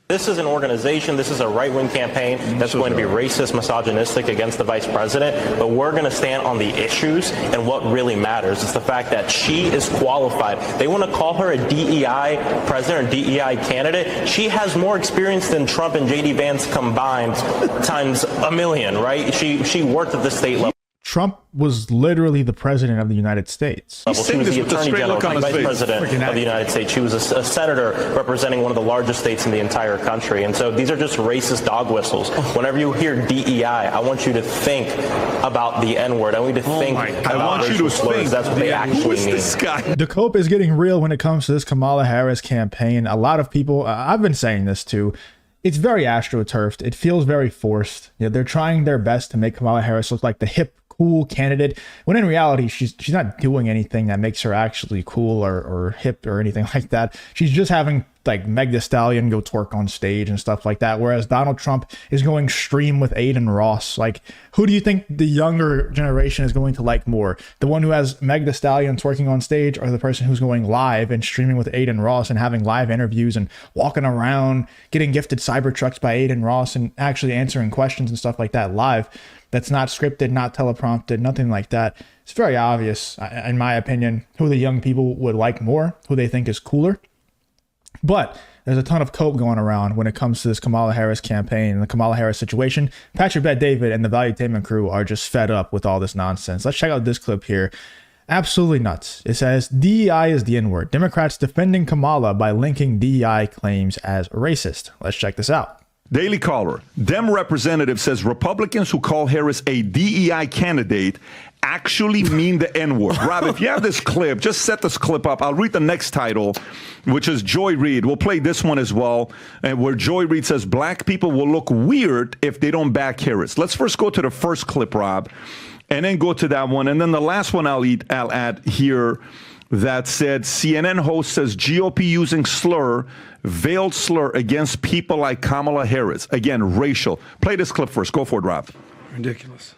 This is an organization, this is a right-wing campaign that's going to be racist, misogynistic against the vice president, but we're going to stand on the issues and what really matters. It's the fact that she is qualified. They want to call her a DEI president or DEI candidate. She has more experience than Trump and J.D. Vance combined times a million, right? She worked at the state level. Trump was literally the president of the United States. She was the attorney general, vice president of the United States. She was a senator representing one of the largest states in the entire country. And so these are just racist dog whistles. Whenever you hear DEI, I want you to think about the N-word. I want you to think about racial slurs. That's what they actually mean. The cope is getting real when it comes to this Kamala Harris campaign. A lot of people, I've been saying this too, it's very astroturfed. It feels very forced. You know, they're trying their best to make Kamala Harris look like the hip, cool candidate, when in reality she's not doing anything that makes her actually cool or hip or anything like that. She's just having like Meg Thee Stallion go twerk on stage and stuff like that, whereas Donald Trump is going stream with Aiden Ross. Like, who do you think the younger generation is going to like more? The one who has Meg Thee Stallion twerking on stage, or the person who's going live and streaming with Aiden Ross and having live interviews and walking around getting gifted Cybertrucks by Aiden Ross and actually answering questions and stuff like that live? That's not scripted, not teleprompted, nothing like that. It's very obvious, in my opinion, who the young people would like more, who they think is cooler. But there's a ton of cope going around when it comes to this Kamala Harris campaign and the Kamala Harris situation. Patrick Bet-David and the Valuetainment crew are just fed up with all this nonsense. Let's check out this clip here. Absolutely nuts. It says, DEI is the N-word. Democrats defending Kamala by linking DEI claims as racist. Let's check this out. Daily Caller. Dem representative says Republicans who call Harris a DEI candidate actually mean the N-word. Rob, if you have this clip, just set this clip up. I'll read the next title, which is Joy Reid. We'll play this one as well, where Joy Reid says black people will look weird if they don't back Harris. Let's first go to the first clip, Rob, and then go to that one. And then the last one I'll add here that said CNN host says GOP using veiled slur against people like Kamala Harris. Again, racial. Play this clip first. Go for it, Rob. Ridiculous.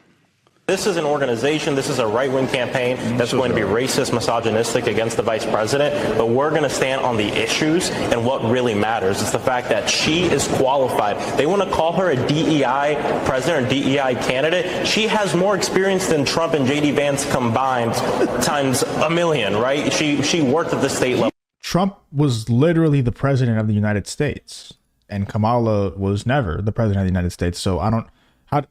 This is an organization, this is a right-wing campaign that's going to be racist, misogynistic against the vice president, but we're going to stand on the issues and what really matters. It's the fact that she is qualified. They want to call her a DEI president or DEI candidate. She has more experience than Trump and J.D. Vance combined times a million, right? She worked at the state level. Trump was literally the president of the United States, and Kamala was never the president of the United States. So I don't...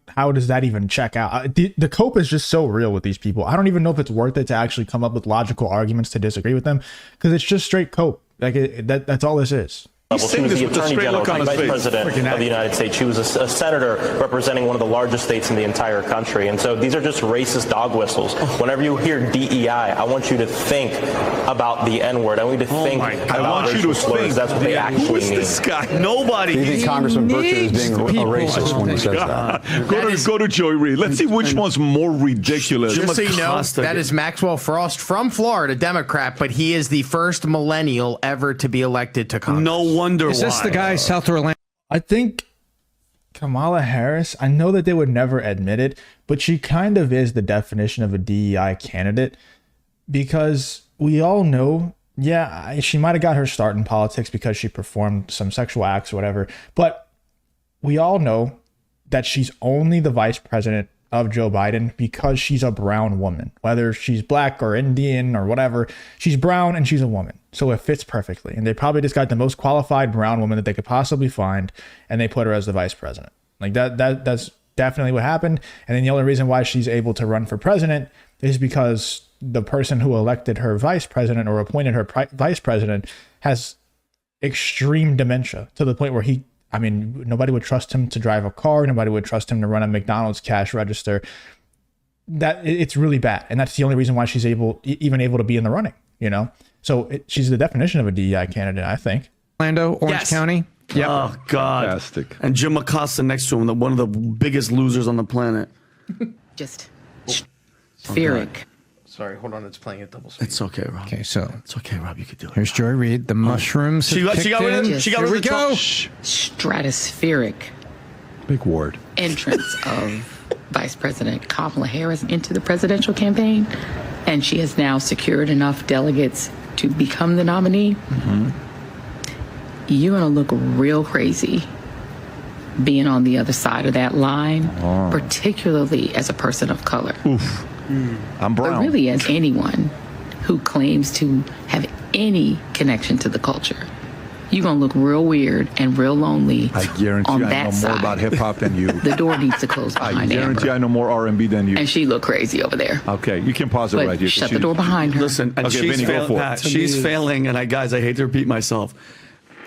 How does that even check out? The cope is just so real with these people. I don't even know if it's worth it to actually come up with logical arguments to disagree with them, because it's just straight cope. Like that's all this is. She was the attorney general, vice president of the United States. She was a senator representing one of the largest states in the entire country. And so these are just racist dog whistles. Whenever you hear DEI, I want you to think about the N-word. I want you to think about racial slurs. That's what they actually mean. This guy? Nobody. Do you think Congressman Butcher is being a racist when he says that? Go to Joy Reid. Let's see which one's more ridiculous. Just so you know, that is Maxwell Frost from Florida, Democrat, but he is the first millennial ever to be elected to Congress. No wonder Is this the guy South Orlando? I think Kamala Harris, I know that they would never admit it, but she kind of is the definition of a DEI candidate, because we all know, yeah, she might have got her start in politics because she performed some sexual acts or whatever, but we all know that she's only the vice president of Joe Biden because she's a brown woman. Whether she's black or Indian or whatever, she's brown and she's a woman. So it fits perfectly. And they probably just got the most qualified brown woman that they could possibly find, and they put her as the vice president. Like that's definitely what happened. And then the only reason why she's able to run for president is because the person who elected her vice president or appointed her vice president has extreme dementia, to the point where nobody would trust him to drive a car. Nobody would trust him to run a McDonald's cash register. That it's really bad. And that's the only reason why she's even able to be in the running, you know? So she's the definition of a DEI candidate, I think. Orlando, Orange County. Yep. Oh, God. Fantastic. And Jim Acosta next to him, one of the biggest losers on the planet. Just spheric. Sorry, hold on. It's playing at double speed. It's okay, Rob. Okay, so it's okay, Rob. You could do it. Here's Joy Reid. The mushrooms. She got rid of. She got rid of the talk. Stratospheric. Big word. Entrance of Vice President Kamala Harris into the presidential campaign, and she has now secured enough delegates to become the nominee. you're going to look real crazy being on the other side of that line, particularly as a person of color. Oof. I'm brown. But really as anyone who claims to have any connection to the culture. You're going to look real weird and real lonely. I guarantee on I that know side. more about hip hop than you. The door needs to close I behind guarantee Amber. I know more R&B than you. And she looked crazy over there. Okay, you can pause it But right here. shut the door behind her. Listen, and Okay, she's, Vinny, go for it. Pat, she's failing, and guys, I hate to repeat myself.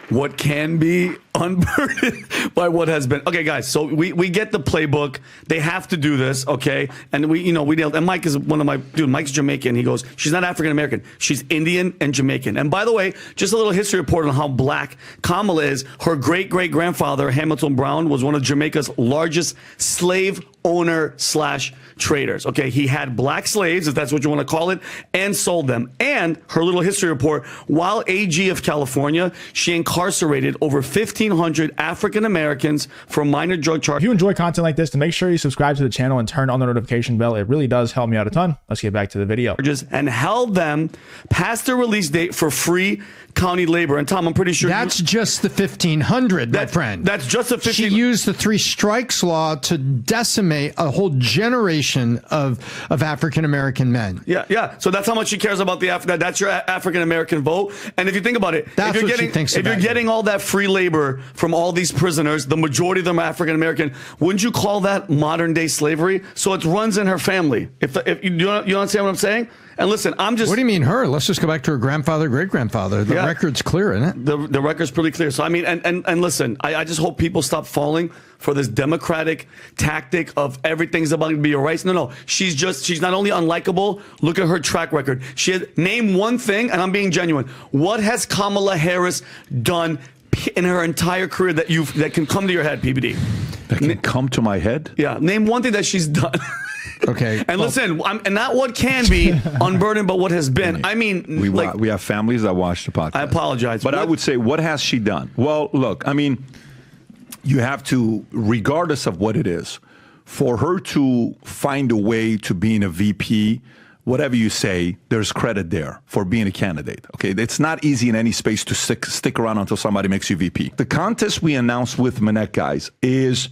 What can be unburdened by what has been. Okay, guys, so we get the playbook. They have to do this, okay? And we nailed. And Mike is one of my Mike's Jamaican. He goes, she's not African American. She's Indian and Jamaican. And by the way, just a little history report on how black Kamala is. Her great grandfather Hamilton Brown was one of Jamaica's largest slave owner / traders. Okay, he had black slaves, if that's what you want to call it, and sold them. And her little history report: while AG of California, she incarcerated over 1,500 African Americans for minor drug charges. If you enjoy content like this, to make sure you subscribe to the channel and turn on the notification bell. It really does help me out a ton. Let's get back to the video. And held them past their release date for free county labor. And Tom, I'm pretty sure that's just the 1,500, my friend. That's just the 15. She used the 3 strikes law to decimate a whole generation of African American men. Yeah. So that's how much she cares about the that's your African American vote. And if you think about it, that's if you're what she thinks if about you're getting all that free labor from all these prisoners, the majority of them are African American, wouldn't you call that modern day slavery? So it runs in her family. If you understand what I'm saying? And listen, I'm just. What do you mean her? Let's just go back to her grandfather, great grandfather. The record's clear, isn't it? The record's pretty clear. So I mean, and listen, I just hope people stop falling for this democratic tactic of everything's about to be erased. No. She's not only unlikable. Look at her track record. She had name one thing, and I'm being genuine. What has Kamala Harris done in her entire career that can come to your head, PBD? That can come to my head? Yeah. Name one thing that she's done. Okay. And listen, and not what can be unburdened, but what has been. I mean, we have families that watch the podcast. I apologize. But I would say, what has she done? Well, look, I mean, you have to, regardless of what it is, for her to find a way to being a VP, whatever you say, there's credit there for being a candidate. Okay, it's not easy in any space to stick around until somebody makes you VP. The contest we announced with Manette, guys, is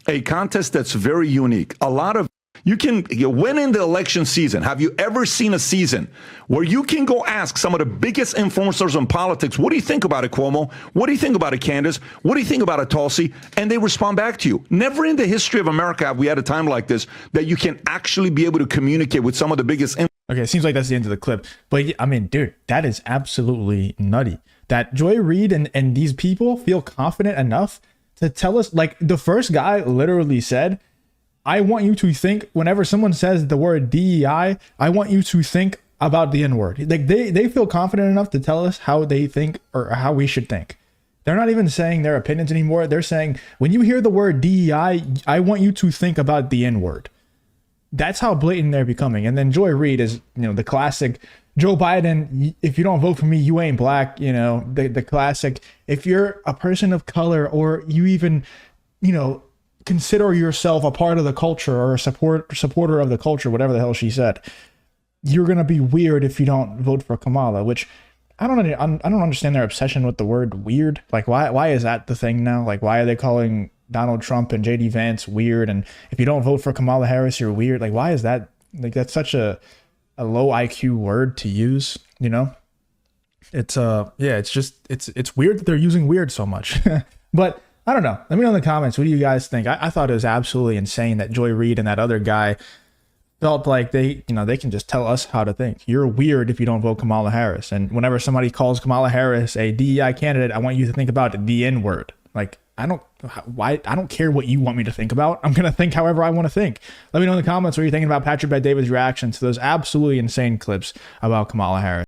a contest that's very unique. A lot of you can win in the election season. Have you ever seen a season where you can go ask some of the biggest influencers in politics, what do you think about it, Cuomo? What do you think about it, Candace? What do you think about it, Tulsi? And they respond back to you. Never in the history of America have we had a time like this that you can actually be able to communicate with some of the biggest. Okay, it seems like that's the end of the clip. But I mean, dude, that is absolutely nutty. That Joy Reid and these people feel confident enough to tell us, like the first guy literally said, I want you to think whenever someone says the word DEI, I want you to think about the N-word. Like they feel confident enough to tell us how they think or how we should think. They're not even saying their opinions anymore. They're saying, when you hear the word DEI, I want you to think about the N-word. That's how blatant they're becoming. And then Joy Reid is, the classic Joe Biden, if you don't vote for me, you ain't black. The classic, if you're a person of color or you even, consider yourself a part of the culture or a supporter of the culture, whatever the hell she said, you're gonna be weird if you don't vote for Kamala. Which I don't understand their obsession with the word weird. Like why is that the thing now? Like why are they calling Donald Trump and JD Vance weird? And if you don't vote for Kamala Harris, you're weird. Like why is that? Like that's such a low IQ word to use. It's it's weird that they're using weird so much. But I don't know. Let me know in the comments. What do you guys think? I thought it was absolutely insane that Joy Reid and that other guy felt like they can just tell us how to think. You're weird if you don't vote Kamala Harris. And whenever somebody calls Kamala Harris a DEI candidate, I want you to think about the N-word. Like, I don't care what you want me to think about. I'm going to think however I want to think. Let me know in the comments what you're thinking about Patrick Bet David's reaction to those absolutely insane clips about Kamala Harris.